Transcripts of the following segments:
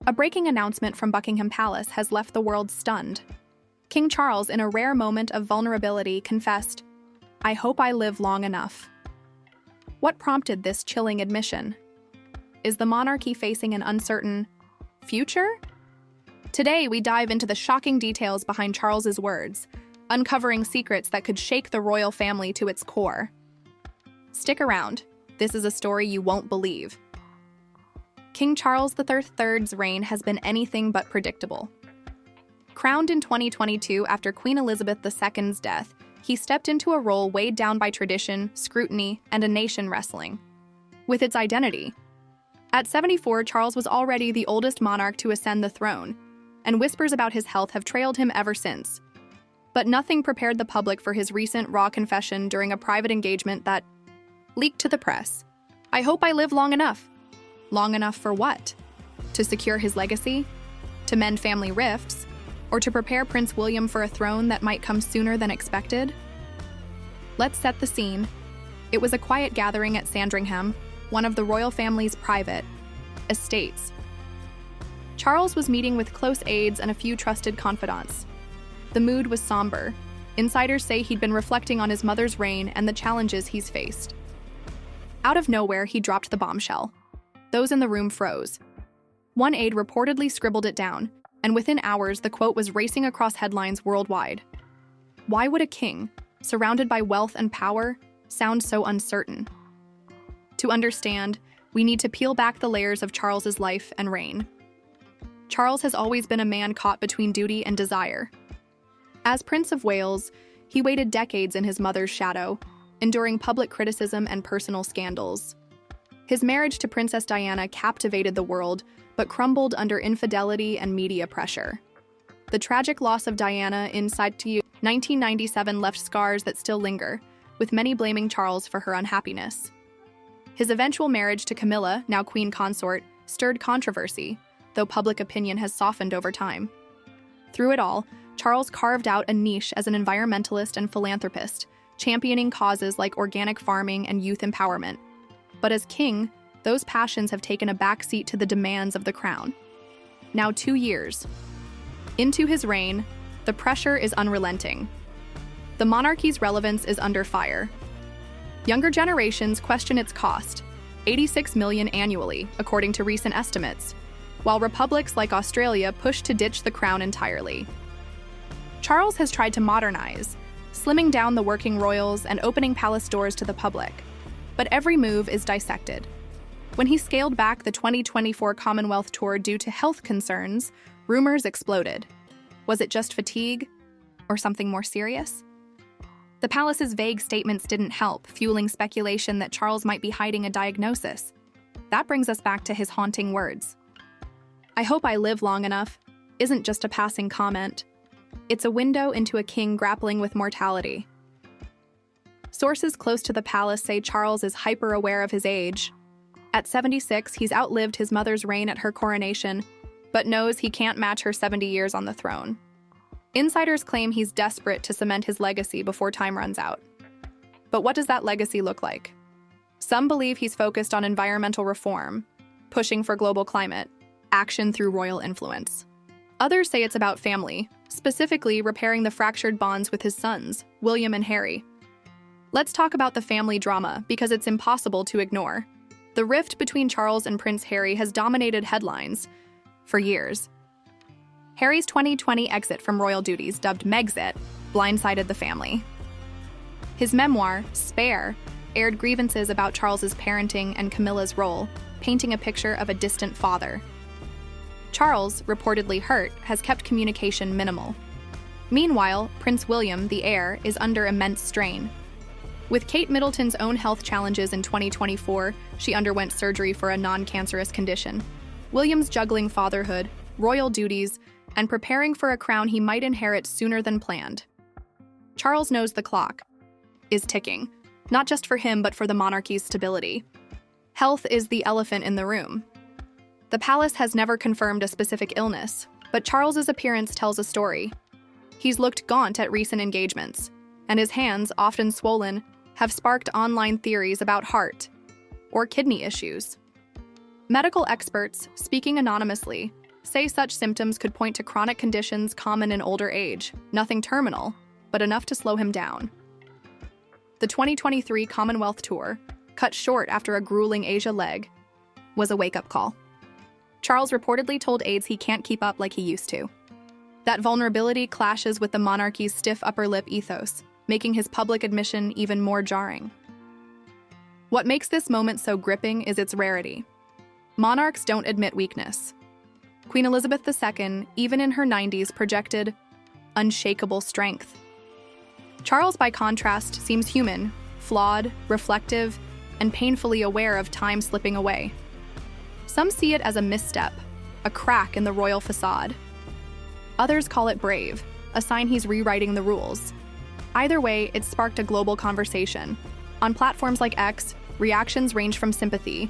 A breaking announcement from Buckingham Palace has left the world stunned. King Charles, in a rare moment of vulnerability, confessed, "I hope I live long enough." What prompted this chilling admission? Is the monarchy facing an uncertain future? Today, we dive into the shocking details behind Charles's words, uncovering secrets that could shake the royal family to its core. Stick around. This is a story you won't believe. King Charles III's reign has been anything but predictable. Crowned in 2022 after Queen Elizabeth II's death, he stepped into a role weighed down by tradition, scrutiny, and a nation wrestling with its identity. At 74, Charles was already the oldest monarch to ascend the throne, and whispers about his health have trailed him ever since. But nothing prepared the public for his recent raw confession during a private engagement that leaked to the press. "I hope I live long enough." Long enough for what? To secure his legacy? To mend family rifts? Or to prepare Prince William for a throne that might come sooner than expected? Let's set the scene. It was a quiet gathering at Sandringham, one of the royal family's private estates. Charles was meeting with close aides and a few trusted confidants. The mood was somber. Insiders say he'd been reflecting on his mother's reign and the challenges he's faced. Out of nowhere, he dropped the bombshell. Those in the room froze. One aide reportedly scribbled it down, and within hours, the quote was racing across headlines worldwide. Why would a king, surrounded by wealth and power, sound so uncertain? To understand, we need to peel back the layers of Charles's life and reign. Charles has always been a man caught between duty and desire. As Prince of Wales, he waited decades in his mother's shadow, enduring public criticism and personal scandals. His marriage to Princess Diana captivated the world, but crumbled under infidelity and media pressure. The tragic loss of Diana in 1997 left scars that still linger, with many blaming Charles for her unhappiness. His eventual marriage to Camilla, now Queen Consort, stirred controversy, though public opinion has softened over time. Through it all, Charles carved out a niche as an environmentalist and philanthropist, championing causes like organic farming and youth empowerment. But as king, those passions have taken a backseat to the demands of the crown. Now 2 years into his reign, the pressure is unrelenting. The monarchy's relevance is under fire. Younger generations question its cost, $86 million annually, according to recent estimates, while republics like Australia push to ditch the crown entirely. Charles has tried to modernize, slimming down the working royals and opening palace doors to the public. But every move is dissected. When he scaled back the 2024 Commonwealth tour due to health concerns, rumors exploded. Was it just fatigue, or something more serious? The palace's vague statements didn't help, fueling speculation that Charles might be hiding a diagnosis. That brings us back to his haunting words. "I hope I live long enough" isn't just a passing comment. It's a window into a king grappling with mortality. Sources close to the palace say Charles is hyper-aware of his age. At 76, he's outlived his mother's reign at her coronation, but knows he can't match her 70 years on the throne. Insiders claim he's desperate to cement his legacy before time runs out. But what does that legacy look like? Some believe he's focused on environmental reform, pushing for global climate, action through royal influence. Others say it's about family, specifically repairing the fractured bonds with his sons, William and Harry. Let's talk about the family drama, because it's impossible to ignore. The rift between Charles and Prince Harry has dominated headlines for years. Harry's 2020 exit from royal duties, dubbed Megxit, blindsided the family. His memoir, Spare, aired grievances about Charles's parenting and Camilla's role, painting a picture of a distant father. Charles, reportedly hurt, has kept communication minimal. Meanwhile, Prince William, the heir, is under immense strain. With Kate Middleton's own health challenges in 2024, she underwent surgery for a non-cancerous condition. William's juggling fatherhood, royal duties, and preparing for a crown he might inherit sooner than planned. Charles knows the clock is ticking, not just for him but for the monarchy's stability. Health is the elephant in the room. The palace has never confirmed a specific illness, but Charles's appearance tells a story. He's looked gaunt at recent engagements, and his hands, often swollen, have sparked online theories about heart or kidney issues. Medical experts, speaking anonymously, say such symptoms could point to chronic conditions common in older age, nothing terminal, but enough to slow him down. The 2023 Commonwealth Tour, cut short after a grueling Asia leg, was a wake-up call. Charles reportedly told aides he can't keep up like he used to. That vulnerability clashes with the monarchy's stiff upper lip ethos, making his public admission even more jarring. What makes this moment so gripping is its rarity. Monarchs don't admit weakness. Queen Elizabeth II, even in her 90s, projected unshakable strength. Charles, by contrast, seems human, flawed, reflective, and painfully aware of time slipping away. Some see it as a misstep, a crack in the royal facade. Others call it brave, a sign he's rewriting the rules. Either way, it sparked a global conversation. On platforms like X, reactions range from sympathy,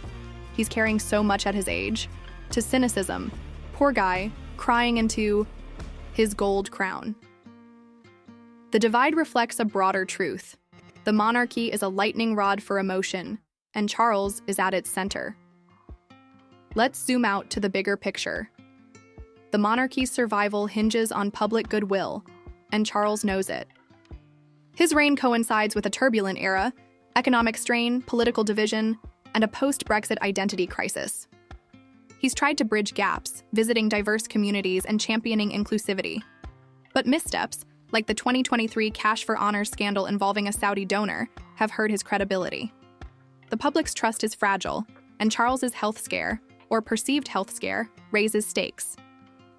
he's carrying so much at his age, to cynicism, poor guy, crying into his gold crown. The divide reflects a broader truth. The monarchy is a lightning rod for emotion, and Charles is at its center. Let's zoom out to the bigger picture. The monarchy's survival hinges on public goodwill, and Charles knows it. His reign coincides with a turbulent era, economic strain, political division, and a post-Brexit identity crisis. He's tried to bridge gaps, visiting diverse communities and championing inclusivity. But missteps, like the 2023 Cash for Honors scandal involving a Saudi donor, have hurt his credibility. The public's trust is fragile, and Charles's health scare, or perceived health scare, raises stakes.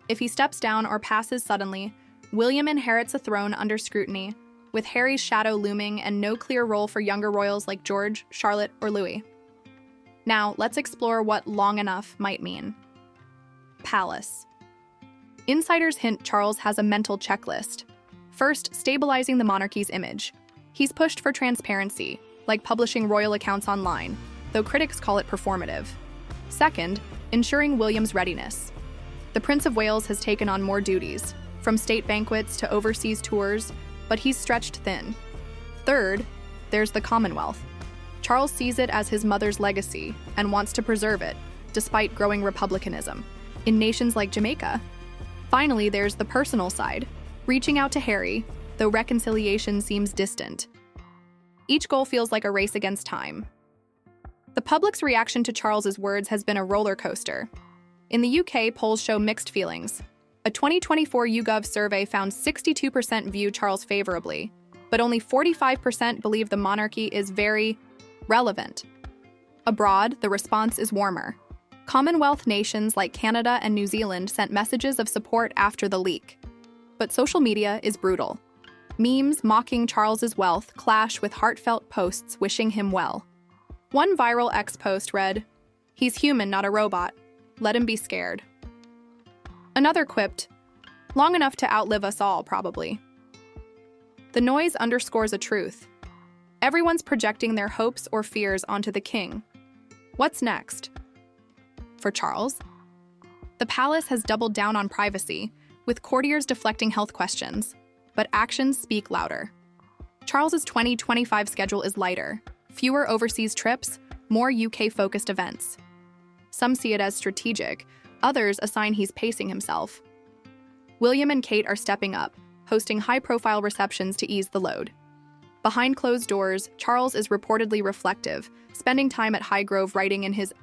If he steps down or passes suddenly, William inherits a throne under scrutiny, with Harry's shadow looming and no clear role for younger royals like George, Charlotte, or Louis. Now, let's explore what long enough might mean. Palace. Insiders hint Charles has a mental checklist. First, stabilizing the monarchy's image. He's pushed for transparency, like publishing royal accounts online, though critics call it performative. Second, ensuring William's readiness. The Prince of Wales has taken on more duties, from state banquets to overseas tours, but he's stretched thin. Third, there's the Commonwealth. Charles sees it as his mother's legacy and wants to preserve it, despite growing republicanism in nations like Jamaica. Finally, there's the personal side, reaching out to Harry, though reconciliation seems distant. Each goal feels like a race against time. The public's reaction to Charles's words has been a roller coaster. In the UK, polls show mixed feelings. A 2024 YouGov survey found 62% view Charles favorably, but only 45% believe the monarchy is very relevant. Abroad, the response is warmer. Commonwealth nations like Canada and New Zealand sent messages of support after the leak. But social media is brutal. Memes mocking Charles's wealth clash with heartfelt posts wishing him well. One viral X post read, "He's human, not a robot. Let him be scared." Another quipped, "Long enough to outlive us all, probably." The noise underscores a truth. Everyone's projecting their hopes or fears onto the king. What's next? For Charles, the palace has doubled down on privacy, with courtiers deflecting health questions, but actions speak louder. Charles's 2025 schedule is lighter, fewer overseas trips, more UK-focused events. Some see it as strategic, others assign he's pacing himself. William and Kate are stepping up, hosting high-profile receptions to ease the load. Behind closed doors, Charles is reportedly reflective, spending time at Highgrove writing in his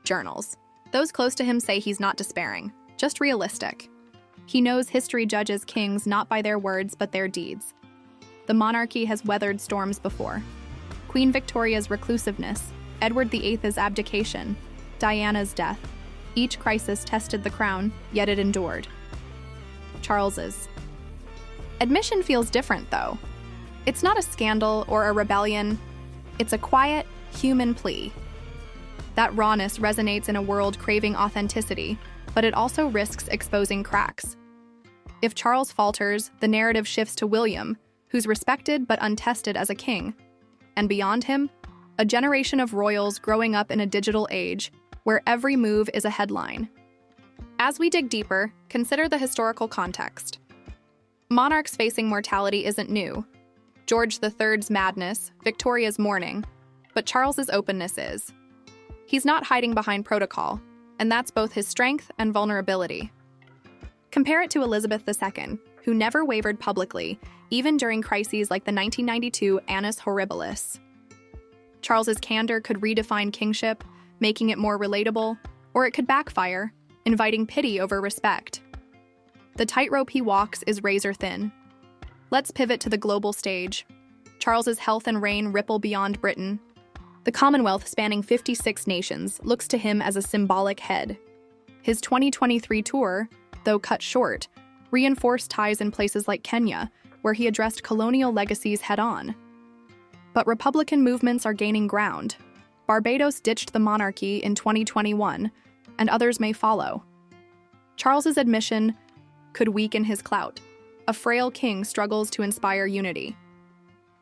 journals. Those close to him say he's not despairing, just realistic. He knows history judges kings not by their words but their deeds. The monarchy has weathered storms before. Queen Victoria's reclusiveness, Edward VIII's abdication, Diana's death. Each crisis tested the crown, yet it endured. Charles's admission feels different, though. It's not a scandal or a rebellion. It's a quiet, human plea. That rawness resonates in a world craving authenticity, but it also risks exposing cracks. If Charles falters, the narrative shifts to William, who's respected but untested as a king. And beyond him, a generation of royals growing up in a digital age where every move is a headline. As we dig deeper, consider the historical context. Monarchs facing mortality isn't new. George III's madness, Victoria's mourning, but Charles's openness is. He's not hiding behind protocol. and that's both his strength and vulnerability. Compare it to Elizabeth II, who never wavered publicly, even during crises like the 1992 Annus Horribilis. Charles's candor could redefine kingship, making it more relatable, or it could backfire, inviting pity over respect. The tightrope he walks is razor thin. Let's pivot to the global stage. Charles's health and reign ripple beyond Britain. The Commonwealth, spanning 56 nations, looks to him as a symbolic head. His 2023 tour, though cut short, reinforced ties in places like Kenya, where he addressed colonial legacies head-on. But Republican movements are gaining ground. Barbados ditched the monarchy in 2021, and others may follow. Charles's admission could weaken his clout. A frail king struggles to inspire unity.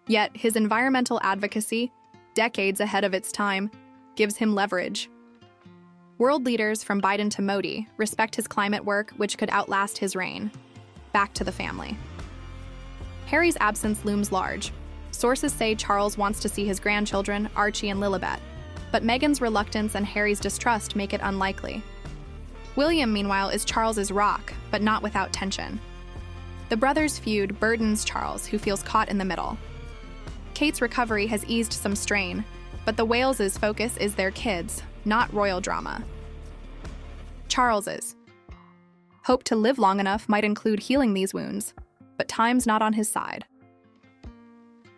Yet his environmental advocacy, decades ahead of its time, gives him leverage. World leaders from Biden to Modi respect his climate work, which could outlast his reign. Back to the family. Harry's absence looms large. Sources say Charles wants to see his grandchildren, Archie and Lilibet, but Meghan's reluctance and Harry's distrust make it unlikely. William, meanwhile, is Charles's rock, but not without tension. The brothers' feud burdens Charles, who feels caught in the middle. Kate's recovery has eased some strain, but the Wales' focus is their kids, not royal drama. Charles's hope to live long enough might include healing these wounds, but time's not on his side.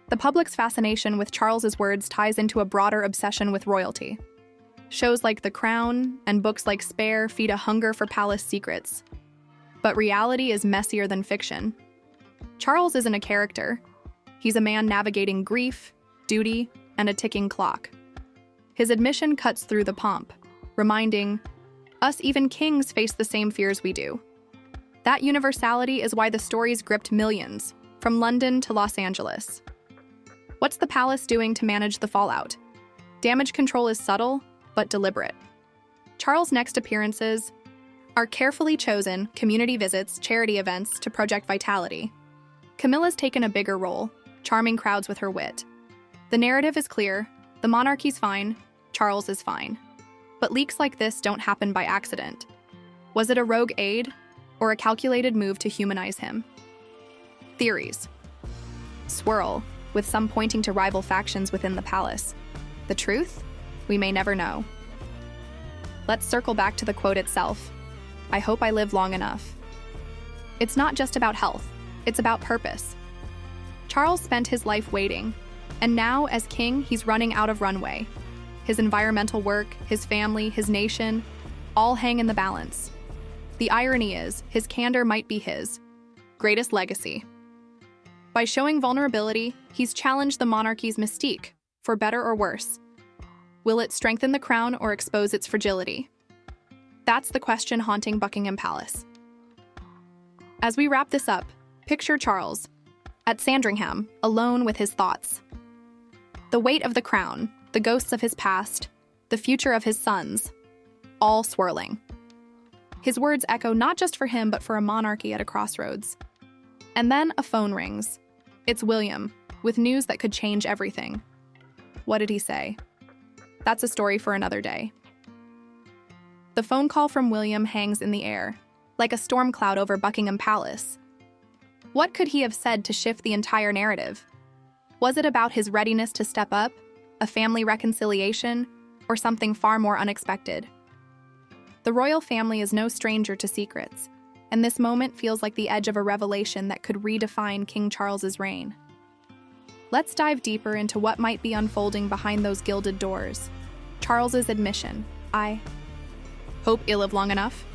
The public's fascination with Charles's words ties into a broader obsession with royalty. Shows like The Crown and books like Spare feed a hunger for palace secrets. But reality is messier than fiction. Charles isn't a character. He's a man navigating grief, duty, and a ticking clock. His admission cuts through the pomp, reminding us even kings face the same fears we do. That universality is why the stories gripped millions, from London to Los Angeles. What's the palace doing to manage the fallout? Damage control is subtle, but deliberate. Charles' next appearances are carefully chosen community visits, charity events to Project Vitality. Camilla's taken a bigger role, charming crowds with her wit. The narrative is clear: the monarchy's fine, Charles is fine. But leaks like this don't happen by accident. Was it a rogue aide, or a calculated move to humanize him? Theories swirl, with some pointing to rival factions within the palace. The truth? We may never know. Let's circle back to the quote itself. I hope I live long enough. It's not just about health, it's about purpose. Charles spent his life waiting, and now, as king, he's running out of runway. His environmental work, his family, his nation, all hang in the balance. The irony is, his candor might be his greatest legacy. By showing vulnerability, he's challenged the monarchy's mystique, for better or worse. Will it strengthen the crown or expose its fragility? That's the question haunting Buckingham Palace. As we wrap this up, picture Charles at Sandringham, alone with his thoughts. The weight of the crown, the ghosts of his past, the future of his sons, all swirling. His words echo not just for him, but for a monarchy at a crossroads. And then a phone rings. It's William, with news that could change everything. What did he say? That's a story for another day. The phone call from William hangs in the air, like a storm cloud over Buckingham Palace. What could he have said to shift the entire narrative? Was it about his readiness to step up, a family reconciliation, or something far more unexpected? The royal family is no stranger to secrets, and this moment feels like the edge of a revelation that could redefine King Charles's reign. Let's dive deeper into what might be unfolding behind those gilded doors. Charles's admission, I hope I live long enough,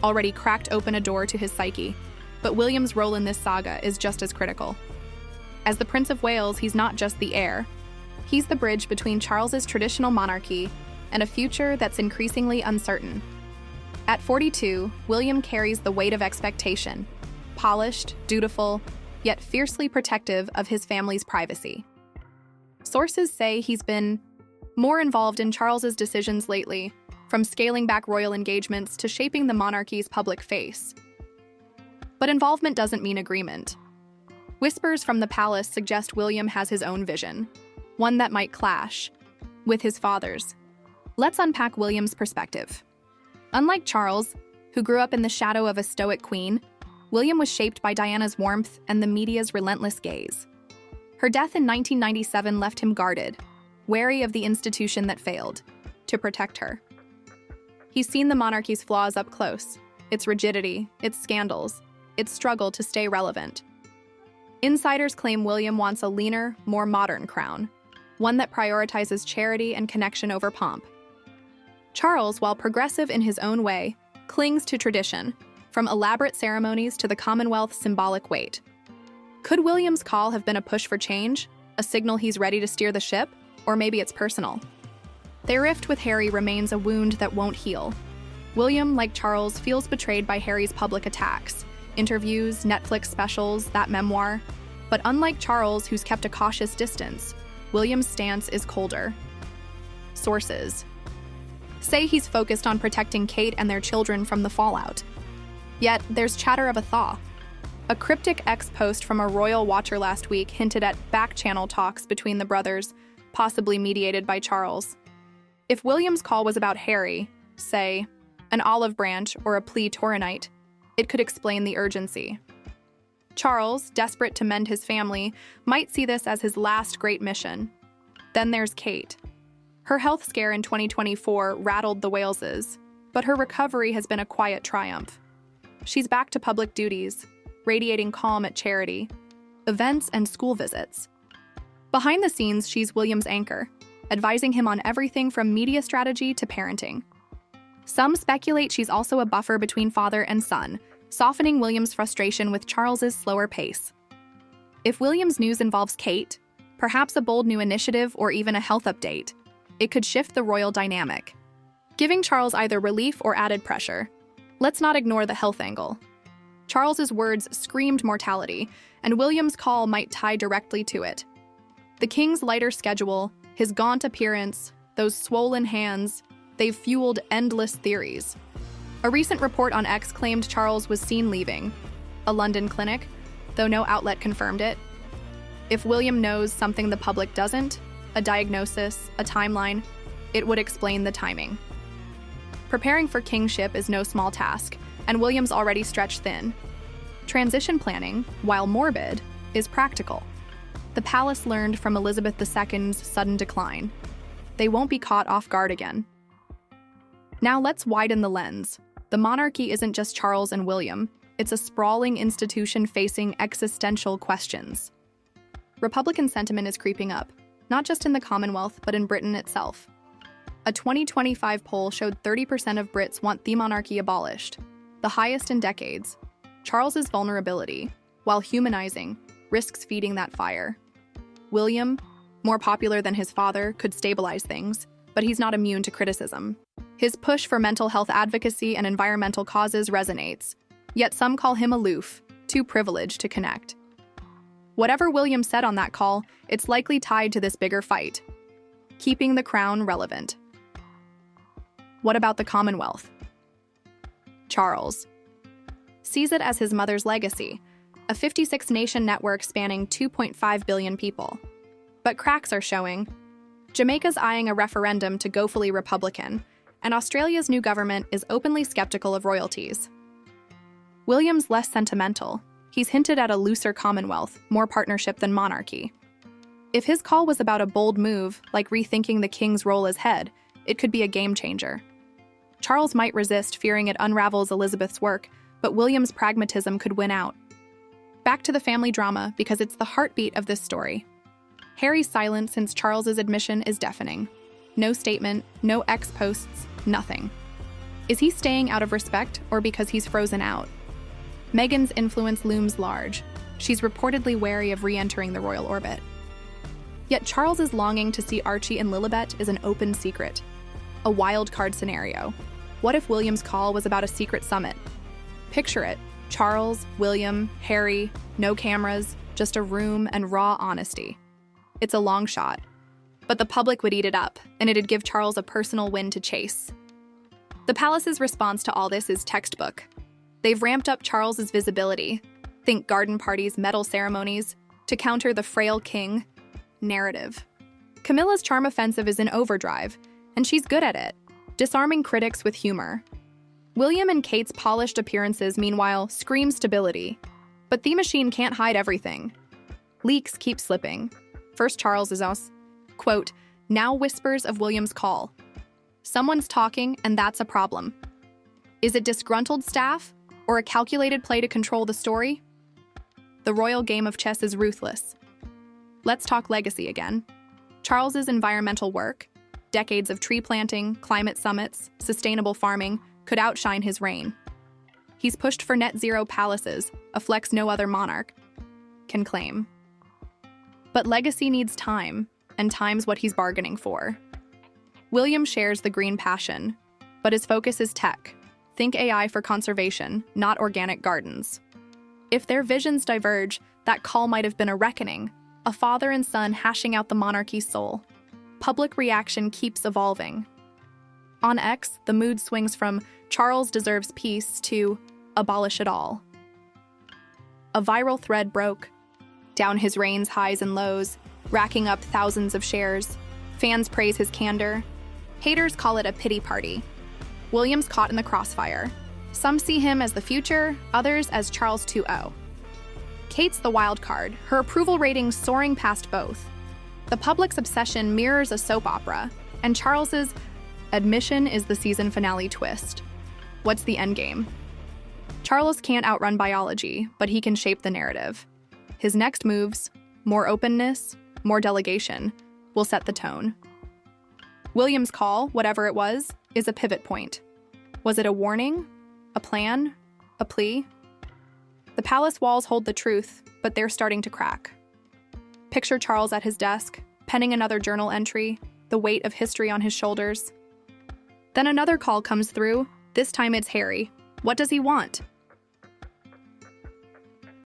already cracked open a door to his psyche, but William's role in this saga is just as critical. As the Prince of Wales, he's not just the heir. He's the bridge between Charles's traditional monarchy and a future that's increasingly uncertain. At 42, William carries the weight of expectation, polished, dutiful, yet fiercely protective of his family's privacy. Sources say he's been more involved in Charles's decisions lately, from scaling back royal engagements to shaping the monarchy's public face. But involvement doesn't mean agreement. Whispers from the palace suggest William has his own vision, one that might clash with his father's. Let's unpack William's perspective. Unlike Charles, who grew up in the shadow of a stoic queen, William was shaped by Diana's warmth and the media's relentless gaze. Her death in 1997 left him guarded, wary of the institution that failed to protect her. He's seen the monarchy's flaws up close, its rigidity, its scandals, its struggle to stay relevant. Insiders claim William wants a leaner, more modern crown, one that prioritizes charity and connection over pomp. Charles, while progressive in his own way, clings to tradition, from elaborate ceremonies to the Commonwealth's symbolic weight. Could William's call have been a push for change, a signal he's ready to steer the ship, or maybe it's personal? Their rift with Harry remains a wound that won't heal. William, like Charles, feels betrayed by Harry's public attacks, interviews, Netflix specials, that memoir. But unlike Charles, who's kept a cautious distance, William's stance is colder. Sources say he's focused on protecting Kate and their children from the fallout. Yet, there's chatter of a thaw. A cryptic X post from a royal watcher last week hinted at back-channel talks between the brothers, possibly mediated by Charles. If William's call was about Harry, say, an olive branch or a plea Tauronite, it could explain the urgency. Charles, desperate to mend his family, might see this as his last great mission. Then there's Kate. Her health scare in 2024 rattled the Waleses, but her recovery has been a quiet triumph. She's back to public duties, radiating calm at charity, events, and school visits. Behind the scenes, she's William's anchor, advising him on everything from media strategy to parenting. Some speculate she's also a buffer between father and son, softening William's frustration with Charles's slower pace. If William's news involves Kate, perhaps a bold new initiative or even a health update, it could shift the royal dynamic, giving Charles either relief or added pressure. Let's not ignore the health angle. Charles's words screamed mortality, and William's call might tie directly to it. The king's lighter schedule, his gaunt appearance, those swollen hands, they've fueled endless theories. A recent report on X claimed Charles was seen leaving a London clinic, though no outlet confirmed it. If William knows something the public doesn't, a diagnosis, a timeline, it would explain the timing. Preparing for kingship is no small task, and William's already stretched thin. Transition planning, while morbid, is practical. The palace learned from Elizabeth II's sudden decline. They won't be caught off guard again. Now let's widen the lens. The monarchy isn't just Charles and William, it's a sprawling institution facing existential questions. Republican sentiment is creeping up, not just in the Commonwealth, but in Britain itself. A 2025 poll showed 30% of Brits want the monarchy abolished, the highest in decades. Charles's vulnerability, while humanizing, risks feeding that fire. William, more popular than his father, could stabilize things, but he's not immune to criticism. His push for mental health advocacy and environmental causes resonates, yet some call him aloof, too privileged to connect. Whatever William said on that call, it's likely tied to this bigger fight, keeping the crown relevant. What about the Commonwealth? Charles sees it as his mother's legacy, a 56-nation network spanning 2.5 billion people. But cracks are showing. Jamaica's eyeing a referendum to go fully Republican, and Australia's new government is openly skeptical of royalties. William's less sentimental. He's hinted at a looser Commonwealth, more partnership than monarchy. If his call was about a bold move, like rethinking the king's role as head, it could be a game changer. Charles might resist, fearing it unravels Elizabeth's work, but William's pragmatism could win out. Back to the family drama, because it's the heartbeat of this story. Harry's silence since Charles's admission is deafening. No statement, no X posts, nothing. Is he staying out of respect or because he's frozen out? Meghan's influence looms large. She's reportedly wary of re-entering the royal orbit. Yet Charles's longing to see Archie and Lilibet is an open secret. A wild card scenario. What if William's call was about a secret summit? Picture it. Charles, William, Harry, no cameras, just a room and raw honesty. It's a long shot. But the public would eat it up, and it'd give Charles a personal win to chase. The palace's response to all this is textbook. They've ramped up Charles's visibility, think garden parties, medal ceremonies, to counter the frail king narrative. Camilla's charm offensive is in overdrive, and she's good at it, disarming critics with humor. William and Kate's polished appearances, meanwhile, scream stability. But the machine can't hide everything. Leaks keep slipping. First Charles is us, quote, now whispers of William's call. Someone's talking, and that's a problem. Is it disgruntled staff, or a calculated play to control the story? The royal game of chess is ruthless. Let's talk legacy again. Charles's environmental work, decades of tree planting, climate summits, sustainable farming, could outshine his reign. He's pushed for net zero palaces, a flex no other monarch can claim. But legacy needs time, and time's what he's bargaining for. William shares the green passion, but his focus is tech. Think AI for conservation, not organic gardens. If their visions diverge, that call might have been a reckoning, a father and son hashing out the monarchy's soul. Public reaction keeps evolving. On X, the mood swings from Charles deserves peace to abolish it all. A viral thread broke down his reign's highs and lows, racking up thousands of shares. Fans praise his candor. Haters call it a pity party. William's caught in the crossfire. Some see him as the future, others as Charles 2.0. Kate's the wild card, her approval ratings soaring past both. The public's obsession mirrors a soap opera, and Charles's admission is the season finale twist. What's the endgame? Charles can't outrun biology, but he can shape the narrative. His next moves, more openness, more delegation, will set the tone. William's call, whatever it was, is a pivot point. Was it a warning? A plan? A plea? The palace walls hold the truth, but they're starting to crack. Picture Charles at his desk, penning another journal entry, the weight of history on his shoulders. Then another call comes through. This time it's Harry. What does he want?